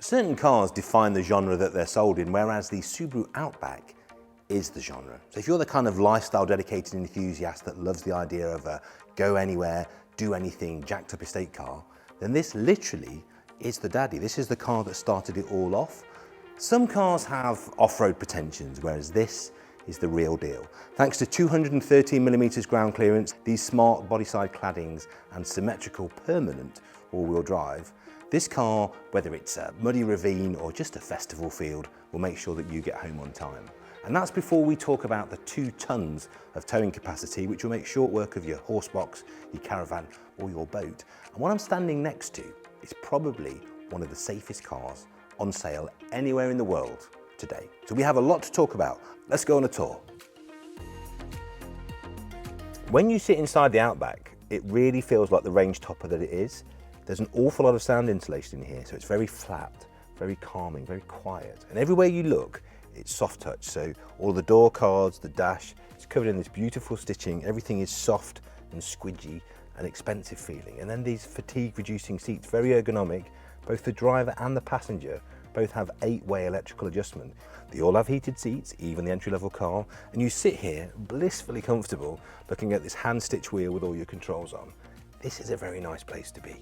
Certain cars define the genre that they're sold in, whereas the Subaru Outback is the genre. So if you're the kind of lifestyle dedicated enthusiast that loves the idea of a go anywhere, do anything, jacked up estate car, then this literally is the daddy. This is the car that started it all off. Some cars have off-road pretensions, whereas this is the real deal. Thanks to 213mm ground clearance, these smart bodyside claddings and symmetrical permanent all-wheel drive, this car, whether it's a muddy ravine or just a festival field, will make sure that you get home on time. And that's before we talk about the 2 tons of towing capacity, which will make short work of your horse box, your caravan or your boat. And what I'm standing next to is probably one of the safest cars on sale anywhere in the world today. So we have a lot to talk about. Let's go on a tour. When you sit inside the Outback, it really feels like the range topper that it is. There's an awful lot of sound insulation in here, so it's very flat, very calming, very quiet. And everywhere you look, it's soft touch. So all the door cards, the dash, it's covered in this beautiful stitching. Everything is soft and squidgy and expensive feeling. And then these fatigue reducing seats, very ergonomic. Both the driver and the passenger both have 8-way electrical adjustment. They all have heated seats, even the entry-level car. And you sit here blissfully comfortable looking at this hand-stitch wheel with all your controls on. This is a very nice place to be.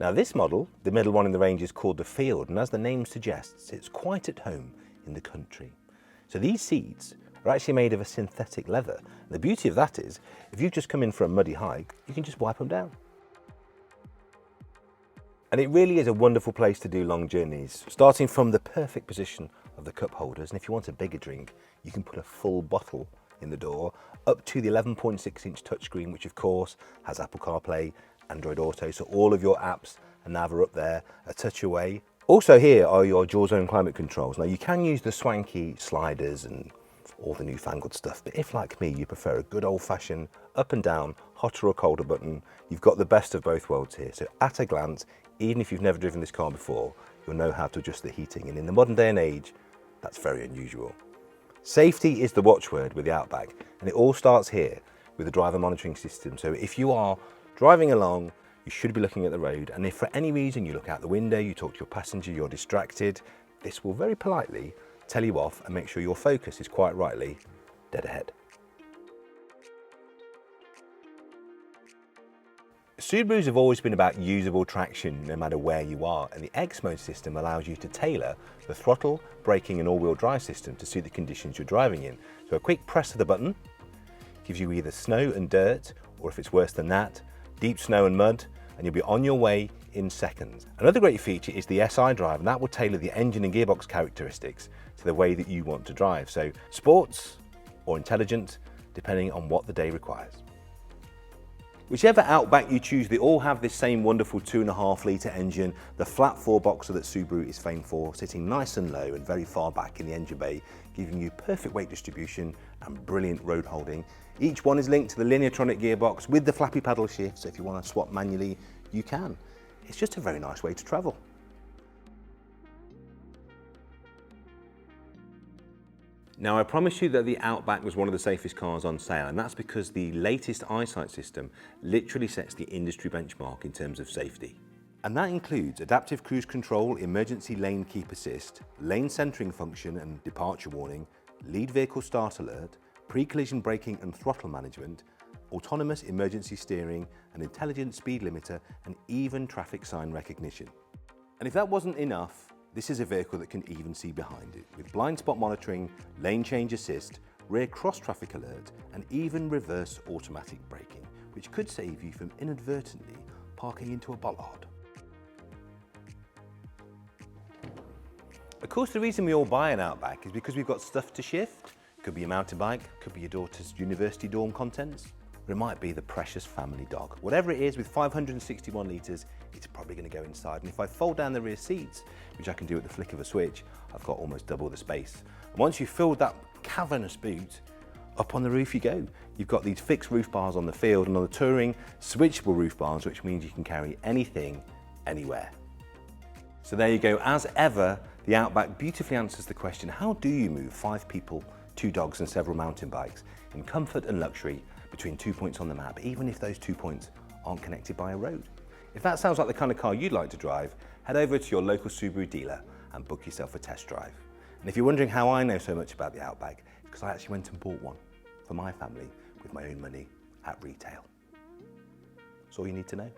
Now this model, the middle one in the range, is called the Field, and as the name suggests, it's quite at home in the country. So these seats are actually made of a synthetic leather. And the beauty of that is, if you've just come in for a muddy hike, you can just wipe them down. And it really is a wonderful place to do long journeys, starting from the perfect position of the cup holders. And if you want a bigger drink, you can put a full bottle in the door, up to the 11.6-inch touchscreen, which of course has Apple CarPlay, Android Auto, so all of your apps and nav are up there, a touch away. Also here are your dual zone climate controls. Now you can use the swanky sliders and all the newfangled stuff, but if like me you prefer a good old-fashioned up and down, hotter or colder button, you've got the best of both worlds here. So at a glance, even if you've never driven this car before, you'll know how to adjust the heating, and in the modern day and age, that's very unusual. Safety is the watchword with the Outback, and it all starts here with the driver monitoring system. So if you are driving along, you should be looking at the road, and if for any reason you look out the window, you talk to your passenger, you're distracted, this will very politely tell you off and make sure your focus is quite rightly dead ahead. Subarus have always been about usable traction no matter where you are, and the X-Mode system allows you to tailor the throttle, braking and all-wheel drive system to suit the conditions you're driving in. So a quick press of the button gives you either snow and dirt, or if it's worse than that, deep snow and mud, and you'll be on your way in seconds. Another great feature is the SI drive, and that will tailor the engine and gearbox characteristics to the way that you want to drive. So sports or intelligent, depending on what the day requires. Whichever Outback you choose, they all have this same wonderful 2.5 litre engine, the flat 4-boxer that Subaru is famed for, sitting nice and low and very far back in the engine bay, giving you perfect weight distribution and brilliant road holding. Each one is linked to the Lineartronic gearbox with the flappy paddle shift, so if you want to swap manually, you can. It's just a very nice way to travel. Now I promised you that the Outback was one of the safest cars on sale, and that's because the latest eyesight system literally sets the industry benchmark in terms of safety. And that includes adaptive cruise control, emergency lane keep assist, lane centering function and departure warning, lead vehicle start alert, pre-collision braking and throttle management, autonomous emergency steering, an intelligent speed limiter, and even traffic sign recognition. And if that wasn't enough, this is a vehicle that can even see behind it, with blind spot monitoring, lane change assist, rear cross traffic alert, and even reverse automatic braking, which could save you from inadvertently parking into a bollard. Of course, the reason we all buy an Outback is because we've got stuff to shift. Could be a mountain bike, could be your daughter's university dorm contents, or it might be the precious family dog. Whatever it is, with 561 litres, it's probably going to go inside. And if I fold down the rear seats, which I can do at the flick of a switch, I've got almost double the space. And once you've filled that cavernous boot, up on the roof you go. You've got these fixed roof bars on the Field, and on the Touring, switchable roof bars, which means you can carry anything, anywhere. So there you go. As ever, the Outback beautifully answers the question, how do you move 5 people, 2 dogs and several mountain bikes in comfort and luxury, between 2 points on the map, even if those 2 points aren't connected by a road. If that sounds like the kind of car you'd like to drive, head over to your local Subaru dealer and book yourself a test drive. And if you're wondering how I know so much about the Outback, it's because I actually went and bought one for my family with my own money at retail. That's all you need to know.